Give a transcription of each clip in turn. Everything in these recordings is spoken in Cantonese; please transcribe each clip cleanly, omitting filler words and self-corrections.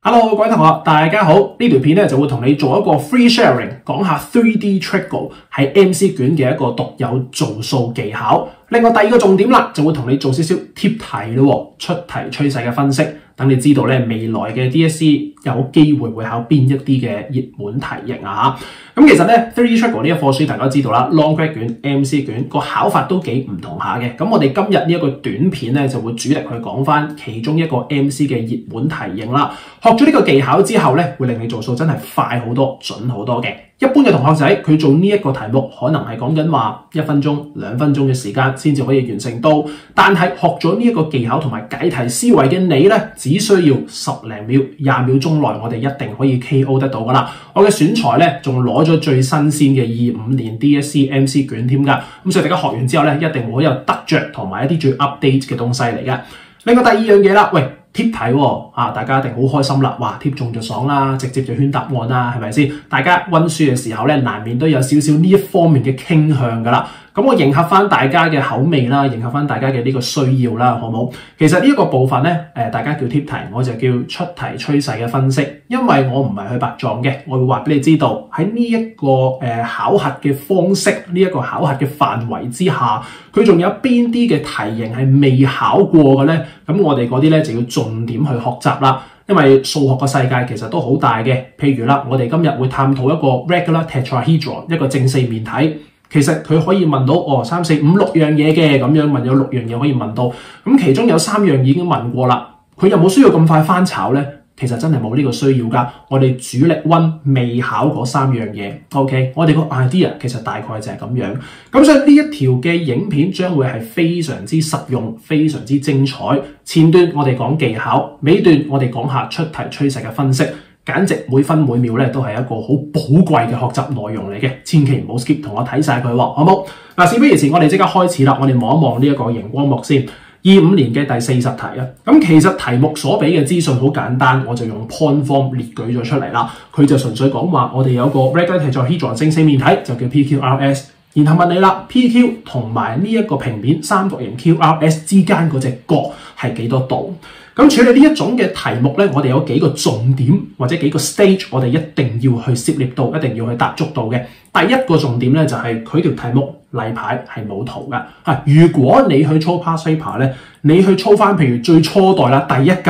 Hello， 各位同學，大家好！呢條片咧就會同你做一個 free sharing， 講下 3D Trigo 係 MC 卷嘅一個獨有做數技巧。另外第二個重點啦，就會同你做少少貼題咯，出題趨勢嘅分析，等你知道咧未來嘅 DSE 有機會會考邊一啲嘅熱門題型啊嚇。咁其實咧 3D Trigo 呢一課書大家都知道啦 ，Long Grad 卷、MC 卷個考法都幾唔同下嘅。咁我哋今日呢一個短片咧就會主力去講翻其中一個 MC 嘅熱門題型啦。學咗呢個技巧之後咧，會令你做數真係快好多、準好多嘅。一般嘅同學仔佢做呢一個題目，可能係講緊話1分鐘、2分鐘嘅時間先至可以完成到。但係學咗呢一個技巧同埋解題思維嘅你咧，只需要10零秒、20秒鐘內，我哋一定可以 KO 得到噶啦。我嘅選材咧，仲攞咗最新鮮嘅25年 DSE MC 卷添噶。咁所以大家學完之後咧，一定會有得着同埋一啲最 update 嘅東西嚟嘅。另外第二樣嘢啦，喂。貼題喎，大家一定好開心啦！哇，貼中就爽啦，直接就圈答案啦，係咪先？大家溫書嘅時候咧，難免都有少少呢一方面嘅傾向噶啦。咁我迎合翻大家嘅口味啦，迎合翻大家嘅呢個需要啦，好唔好？其實呢一個部分咧，大家叫貼題，我就叫出題趨勢嘅分析，因為我唔係去白撞嘅，我會話俾你知道喺呢一個考核嘅方式，呢一個考核嘅範圍之下，佢仲有邊啲嘅題型係未考過嘅咧？咁我哋嗰啲咧就要重點去學習啦。因為數學個世界其實都好大嘅，譬如啦，我哋今日會探討一個 regular tetrahedron， 一個正四面體。其實佢可以問到3、4、5、6樣嘢嘅，咁樣問有6樣嘢可以問到，咁其中有3樣已經問過啦，佢有冇需要咁快翻炒咧？其實真係冇呢個需要噶，我哋主力溫未考嗰3樣嘢 ，OK， 我哋個 idea 其實大概就係咁樣，咁所以呢一條嘅影片將會係非常之實用、非常之精彩。前段我哋講技巧，尾段我哋講下出題趨勢嘅分析。簡直每分每秒咧都係一個好寶貴嘅學習內容嚟嘅，千祈唔好 skip， 同我睇晒佢，好冇？嗱，事不宜遲，我哋即刻開始啦。我哋望一望呢一個熒光幕先。25年嘅第40題啊，咁其實題目所俾嘅資訊好簡單，我就用 point form 列舉咗出嚟啦。佢就純粹講話我哋有個 regular tetrahedron 正四面體就叫 PQRS， 然後問你啦 ，PQ 同埋呢一個平面三角形 QRS 之間嗰隻角係幾多度？咁處理呢一種嘅題目咧，我哋有幾個重點或者幾個 stage， 我哋一定要去涉獵到，一定要去踏足到嘅。第一個重點咧就係佢條題目例牌係冇圖噶。如果你去操 past paper 咧，你去操翻譬如最初代啦，第一屆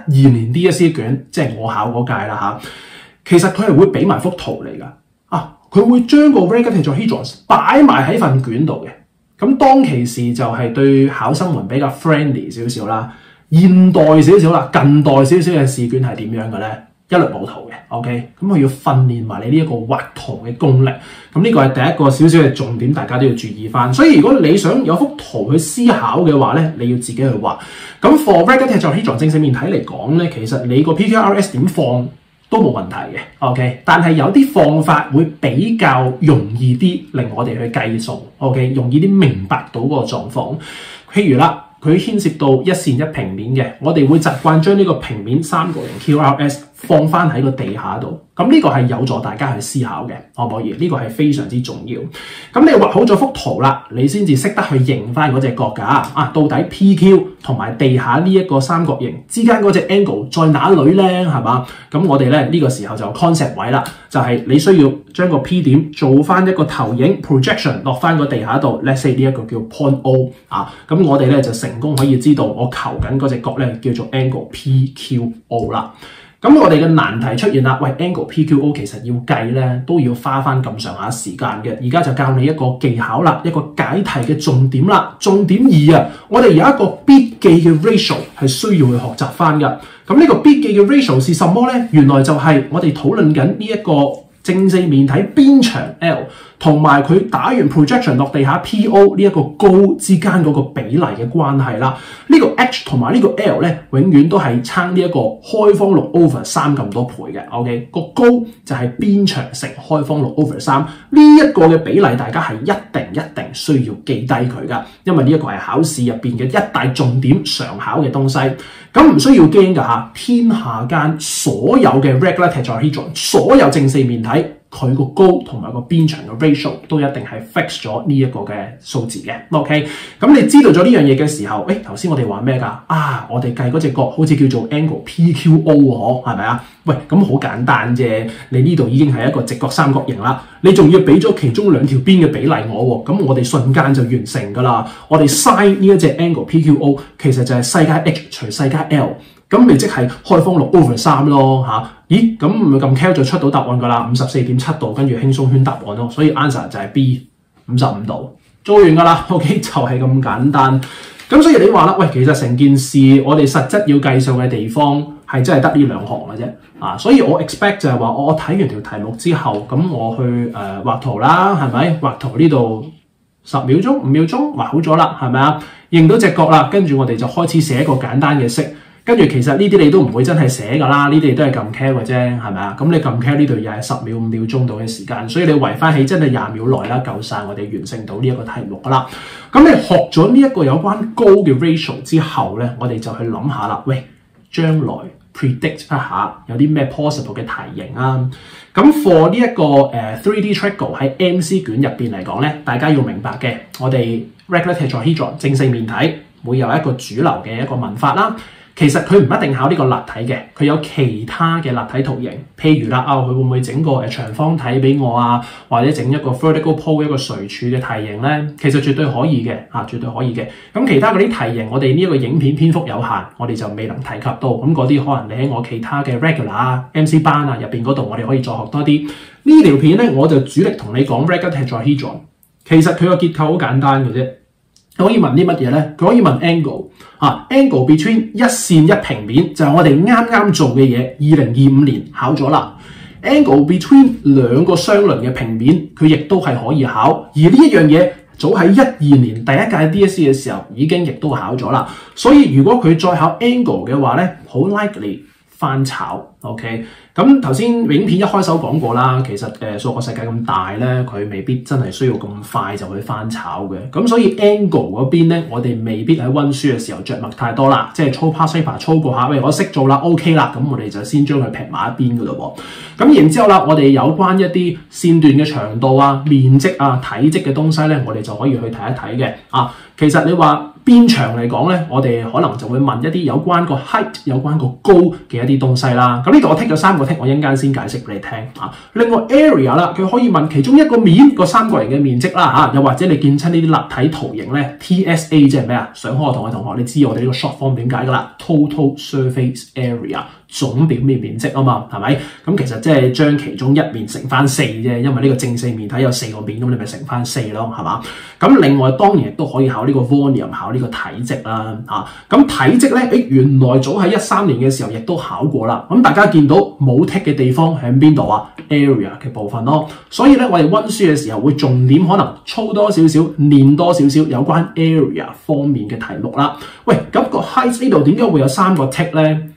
12年 DSE 卷，即係我考嗰屆啦嚇，其實佢係會俾埋幅圖嚟噶。佢會將個 regular tetrahedron 擺埋喺份卷度嘅。咁當其時就係對考生們比較 friendly 少少啦。現代少少啦，近代少少嘅試卷係點樣嘅咧？一律冇圖嘅 ，OK， 咁我要訓練埋你呢一個畫圖嘅功力。咁呢個係第一個少少嘅重點，大家都要注意翻。所以如果你想有幅圖去思考嘅話咧，你要自己去畫。咁 for regular tetrahedron 正四面體嚟講咧，其實你個 PQRS 點放都冇問題嘅 ，OK。但係有啲放法會比較容易啲，令我哋去計數 ，OK， 容易啲明白到嗰個狀況。譬如啦。佢牽涉到一線一平面嘅，我哋會習慣將呢個平面三角形 QRS 放翻喺個地下度，咁呢個係有助大家去思考嘅，可唔可以？呢個係非常之重要。咁你畫好咗幅圖啦，你先至識得去認翻嗰隻角㗎。到底 PQ 同埋地下呢一個三角形之間嗰隻 angle 在哪裏咧？係嘛？咁我哋咧呢個時候就 concept 位啦，就係你需要將個 P 點做翻一個投影 projection 落翻個地下度。Let's say 呢一個叫 point O 咁我哋咧就成功可以知道我求緊嗰隻角咧叫做 angle PQO 啦。咁我哋嘅難題出現啦，喂 angle PQO 其實要計咧都要花翻咁上下時間嘅，而家就教你一個技巧啦，一個解題嘅重點啦。重點2啊，我哋有一個必記嘅 ratio 係需要去學習翻㗎。咁呢個必記嘅 ratio 是什麼咧？原來就係我哋討論緊呢一個正四面體邊長 L 同埋佢打完 projection 落地下 PO 呢一個高之間嗰個比例嘅關係啦。呢個 H 同埋呢個 L 咧，永遠都係撐呢一個開方6 over 3咁多倍嘅。OK， 個高就係邊長乘開方6 over 3呢一個嘅比例，大家係一定需要記低佢噶，因為呢一個係考試入邊嘅一大重點常考嘅東西。咁唔需要驚噶嚇，天下間所有嘅 regular tetrahedron 所有正四面體。佢個高同埋個邊長嘅 ratio 都一定係 fix 咗呢一個嘅數字嘅。OK， 咁你知道咗呢樣嘢嘅時候，頭先我哋話咩㗎？我哋計嗰隻角好似叫做 angle PQO 喎，係咪啊？喂，咁好簡單啫，你呢度已經係一個直角三角形啦，你仲要俾咗其中兩條邊嘅比例我喎，咁我哋瞬間就完成㗎啦。我哋 sin 呢一隻 angle PQO 其實就係西加 h 除西加 l。咁咪即係開方6 over 3咯嚇，咦？咁咪咁 cal 就出到答案㗎啦，54.7度，跟住輕鬆圈答案咯，所以 answer 就係 B 55度，做完㗎啦。OK， 就係咁簡單。咁所以你話啦，喂，其實成件事我哋實質要計數嘅地方係真係得呢兩行嘅啫，所以我 expect 就係話我睇完條題目之後，咁我去畫圖啦，係咪？畫圖呢度10秒鐘、5秒鐘畫好咗啦，係咪啊？認到隻角啦，跟住我哋就開始寫一個簡單嘅式。跟住其實呢啲你都唔會真係寫㗎啦，呢啲都係撳 cal 嘅啫，係咪啊？咁你撳 cal 呢度又係10秒、5秒鐘度嘅時間，所以你圍翻起真係20秒內啦，夠晒我哋完成到呢一個題目㗎啦。咁你學咗呢一個有關高嘅 ratio 之後咧，我哋就去諗下啦，喂，將來 predict 一下有啲咩 possible 嘅題型啊。咁 for 呢一個3D triangle 喺 MC 卷入邊嚟講咧，大家要明白嘅，我哋 regular tetrahedron 正四面體會有一個主流嘅一個問法啦。其實佢唔一定考呢個立體嘅，佢有其他嘅立體圖形，譬如啦，佢會唔會整個長方體俾我啊？或者整一個 vertical pole 一個垂柱嘅題型咧？其實絕對可以嘅，絕對可以嘅。咁其他嗰啲題型，我哋呢一個影片篇幅有限，我哋就未能提及到。咁嗰啲可能你喺我其他嘅 regular MC 班入邊嗰度，我哋可以再學多啲。呢條片咧，我就主力同你講 regular tetrahedron。其實佢個結構好簡單嘅啫。可以問啲乜嘢咧？佢可以問 angle，angle between 一線一平面就係我哋啱啱做嘅嘢。2025年考咗啦。angle between 兩個相鄰嘅平面，佢亦都係可以考。而呢一樣嘢早喺12年第一屆 DSE 嘅時候已經亦都考咗啦。所以如果佢再考 angle 嘅話咧，好 likely 翻炒。OK， 咁頭先影片一開手講過啦，其實數學世界咁大咧，佢未必真係需要咁快就去翻炒嘅。咁所以 angle 嗰邊咧，我哋未必喺溫書嘅時候着墨太多啦，即係操 past paper 操過下，喂，我識做啦 ，OK 啦，咁我哋就先將佢劈埋一邊噶咯喎。咁然之後啦，我哋有關一啲線段嘅長度啊、面積啊、體積嘅東西咧，我哋就可以去睇一睇嘅。其實你話邊長嚟講咧，我哋可能就會問一啲有關個 height、有關個高嘅一啲東西啦。咁呢度我剔咗3個剔，我一陣間先解釋俾你聽。另外 area 啦，佢可以問其中一個面個三角形嘅面積啦，又或者你見親呢啲立體圖形咧 ，TSA 即係咩啊？上課同學，你知我哋呢個 short form 點解㗎啦 ？Total surface area。總表面面積啊嘛，係咪？咁其實即係將其中一面乘翻4啫，因為呢個正四面體有4個面，咁你咪乘翻4咯，係嘛？咁另外當然亦都可以考呢個 volume， 考呢個體積啦。咁體積咧，原來早喺13年嘅時候亦都考過啦。咁大家見到冇剔嘅地方喺邊度啊 ？area 嘅部分咯。所以咧，我哋溫書嘅時候會重點可能操多少少、練多少少有關 area 方面嘅題目啦。喂，咁個 height 呢度點解會有3個剔咧？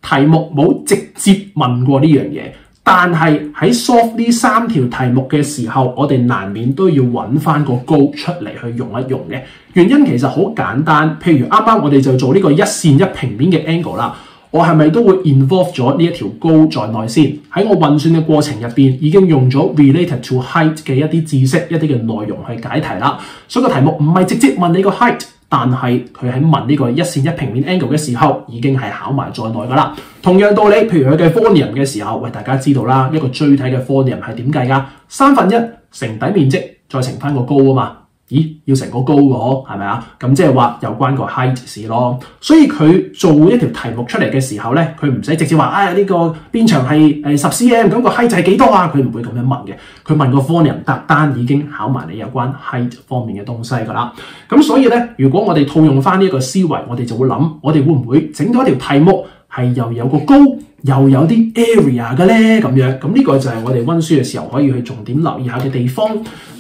題目冇直接問過呢樣嘢，但係喺 solve 呢3條題目嘅時候，我哋難免都要揾翻個高出嚟去用一用嘅。原因其實好簡單，譬如啱啱我哋就做呢個一線一平面嘅 angle 啦，我係咪都會 involve 咗呢一條高在內先？喺我運算嘅過程入邊，已經用咗 related to height 嘅一啲知識、一啲嘅內容去解題啦。所以個題目唔係直接問你個 height。但係佢喺問呢個一線一平面 angle 嘅時候，已經係考埋在內㗎啦。同樣道理，譬如佢嘅 volume 嘅時候，喂，大家知道啦，一個錐體嘅 volume 係點計㗎？1/3乘底面積再乘翻個高啊嘛。咦，要成個高嘅係咪啊？咁即係話有關個 height 事咯。所以佢做一條題目出嚟嘅時候咧，佢唔使直接話呢個邊長係10 cm， 咁個 height 係幾多啊？佢唔會咁樣問嘅。佢問個 volume 單已經考埋你有關 height 方面嘅東西㗎啦。咁所以咧，如果我哋套用翻呢一個思維，我哋就會諗，我哋會唔會整到一條題目係又有個高又有啲 area 嘅咧？咁樣，咁呢個就係我哋溫書嘅時候可以去重點留意下嘅地方。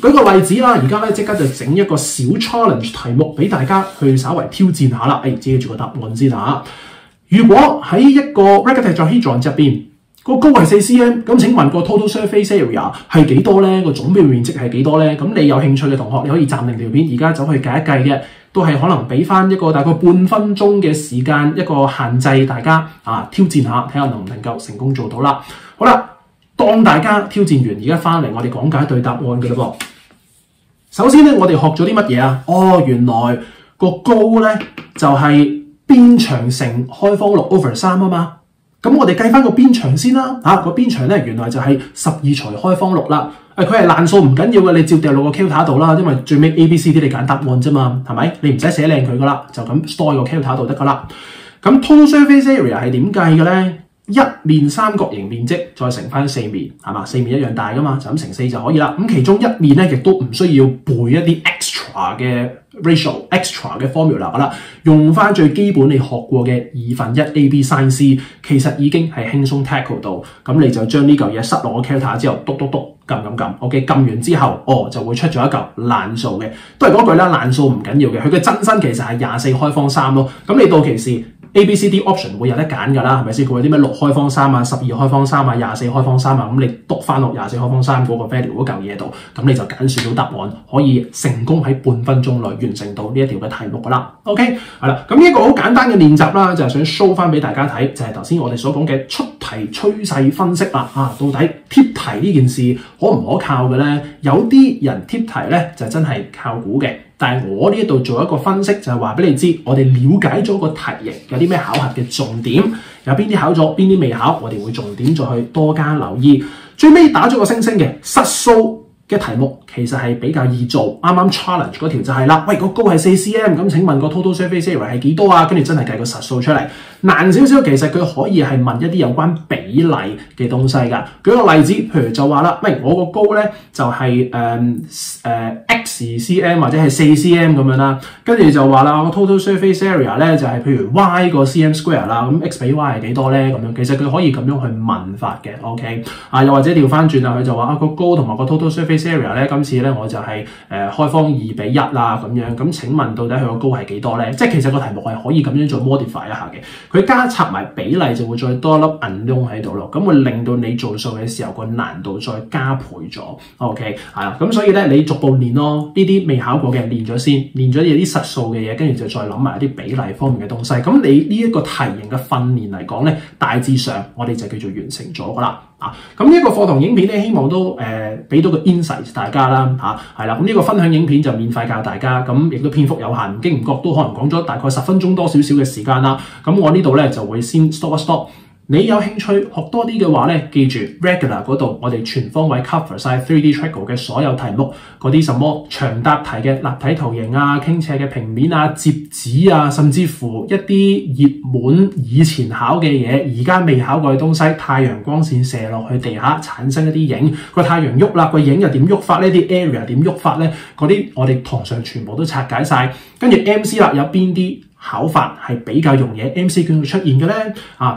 舉個例子啦，而家咧即刻就整一個小 challenge 題目俾大家去稍微挑戰下啦。記住個答案先嚇。如果喺一個 regular tetrahedron 入邊個高係4 cm， 咁請問個 total surface area 係幾多咧？個總表面積係幾多咧？咁你有興趣嘅同學，你可以暫停條片，而家走去計一計嘅，都係可能俾翻一個大概半分鐘嘅時間，一個限制，大家挑戰下，睇下能唔能夠成功做到啦。好啦。當當大家挑戰完，而家翻嚟我哋講解對答案嘅啦噃。首先咧，我哋學咗啲乜嘢啊？哦，原來個高咧就係邊長乘開方6 over 3啊嘛。咁我哋計翻個邊長先啦，個邊長咧原來就係12除開方6啦。佢係爛數唔緊要嘅，你照掉落個 calculator 度啦，因為最尾 A、B、C、D 你揀答案啫嘛，係咪？你唔使寫靚佢噶啦，就咁 store 個 calculator 度得噶啦。咁 total surface area 係點計嘅咧？一面三角形面積再乘翻4面，係嘛？4面一樣大噶嘛，就咁乘4就可以啦。咁其中一面咧亦都唔需要背一啲 extra 嘅 ratio、extra 嘅 formula 噶啦，用翻最基本你學過嘅1/2 AB sin C， 其實已經係輕鬆 tackle 到。咁你就將呢嚿嘢塞落個 calculator 之後，篤撳 ，OK， 撳完之後，就會出咗一嚿爛數嘅。都係嗰句啦，爛數唔緊要嘅，佢嘅真身其實係24開方3咯。咁你到期時 A、B、C、D option 會有得揀㗎啦，係咪先？佢會啲咩6開方3啊、12開方3啊、24開方3啊，咁你篤翻落24開方3嗰個 value 嗰嚿嘢度，咁你就揀選到答案，可以成功喺半分鐘內完成到呢一條嘅題目㗎啦。OK， 係啦，咁呢一個好簡單嘅練習啦，就係想 show 翻俾大家睇，就係頭先我哋所講嘅出題趨勢分析啦。到底貼題呢件事可唔可靠嘅咧？有啲人貼題咧就真係靠估嘅。但係我呢度做一個分析，就係話俾你知，我哋了解咗個題型有啲咩考核嘅重點，有邊啲考咗，邊啲未考，我哋會重點再去多加留意。最尾打咗個星星嘅實數嘅題目，其實係比較易做。啱啱 challenge 嗰條就係啦，喂，個高係4 cm， 咁請問個 total surface area 係幾多啊？跟住真係計個實數出嚟。難少少，其實佢可以係問一啲有關比例嘅東西㗎。舉個例子，譬如就話啦，喂，我個高咧就係X cm 或者係4 cm 咁樣啦，跟住就話啦，我 total surface area 咧就係譬如 y 個 cm square 啦，咁 x 比 y 係幾多咧？咁樣其實佢可以咁樣去問法嘅 ，OK 又或者調翻轉啦，佢就話個高同埋個 total surface area 咧，今次咧我就係開方2比1啦咁樣，咁請問到底佢個高係幾多咧？即係其實個題目係可以咁樣做 modify 一下嘅。佢加插埋比例就會再多一粒 unknown 喺度咯，咁會令到你做數嘅時候個難度再加倍咗。OK， 係啦，咁所以咧你逐步練咯，呢啲未考過嘅練咗先，練咗啲實數嘅嘢，跟住就再諗埋一啲比例方面嘅東西。咁你呢一個題型嘅訓練嚟講咧，大致上我哋就叫做完成咗噶啦。咁呢一個課堂影片咧，希望都俾到個 insight 大家啦，係啦。咁呢個分享影片就免費教大家，咁亦都篇幅有限，唔經唔覺都可能講咗大概10分鐘多少少嘅時間啦。咁我呢度咧就會先 stop 一 stop。你有興趣學多啲嘅話咧，記住 regular 嗰度我哋全方位 cover 晒 3D Trigo 嘅所有題目，嗰啲什麼長答題嘅立體圖形啊、傾斜嘅平面啊、摺紙啊，甚至乎一啲熱門以前考嘅嘢，而家未考過嘅東西，太陽光線射落去地下產生一啲影，個太陽喐啦，個影又點喐法呢？啲 area 點喐法咧？嗰啲我哋堂上全部都拆解晒。跟住 MC 啦，有邊啲考法係比較容易喺 MCQ 出現嘅咧？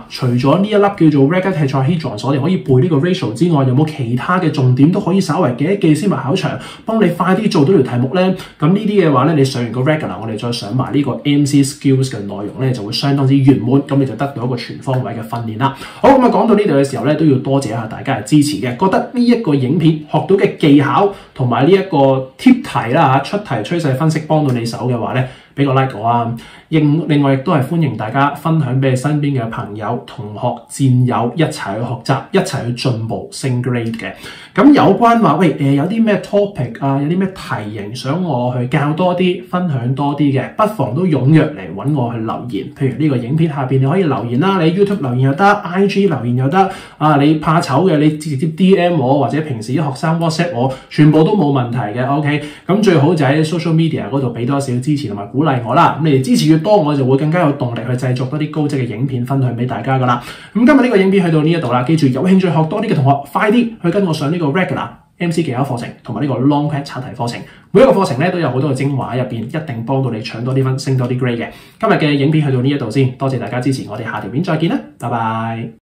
除咗呢一粒叫做 regular tetrahedron 我哋可以背呢個 ratio 之外，有冇其他嘅重點都可以稍微記一記先？物考場幫你快啲做到條題目咧。咁呢啲嘅話咧，你上完個 regular，我哋再上埋呢個 MC skills 嘅內容咧，就會相當之圓滿。咁你就得到一個全方位嘅訓練啦。好，咁講到呢度嘅時候咧，都要多謝一下大家嘅支持嘅。覺得呢一個影片學到嘅技巧同埋呢一個貼題啦出題趨勢分析幫到你手嘅話咧，俾個 like 我啊！另外亦都係歡迎大家分享俾身邊嘅朋友、同學、戰友一齊去學習，一齊去進步升 grade 嘅。咁有關話，有啲咩 topic 啊，有啲咩題型想我去教多啲、分享多啲嘅，不妨都踴躍嚟揾我去留言。譬如呢個影片下邊你可以留言啦，你 YouTube 留言又得 ，IG 留言又得。你怕醜嘅，你直接 DM 我，或者平時啲學生 WhatsApp 我，全部都冇問題嘅。OK， 咁最好就喺 social media 嗰度俾多少支持同埋鼓勵我啦。咁你哋支持越多，我就會更加有動力去製作多啲高質嘅影片分享俾大家噶啦。咁今日呢個影片去到呢一度啦，記住有興趣學多啲嘅同學，快啲去跟我上呢個 regular MC 技巧課程同埋呢個 long pad 刷題課程。每一個課程咧都有好多嘅精華入邊，一定幫到你搶多啲分，升多啲 grade 嘅。今日嘅影片去到呢一度先，多謝大家支持，我哋下條片再見啦，拜拜。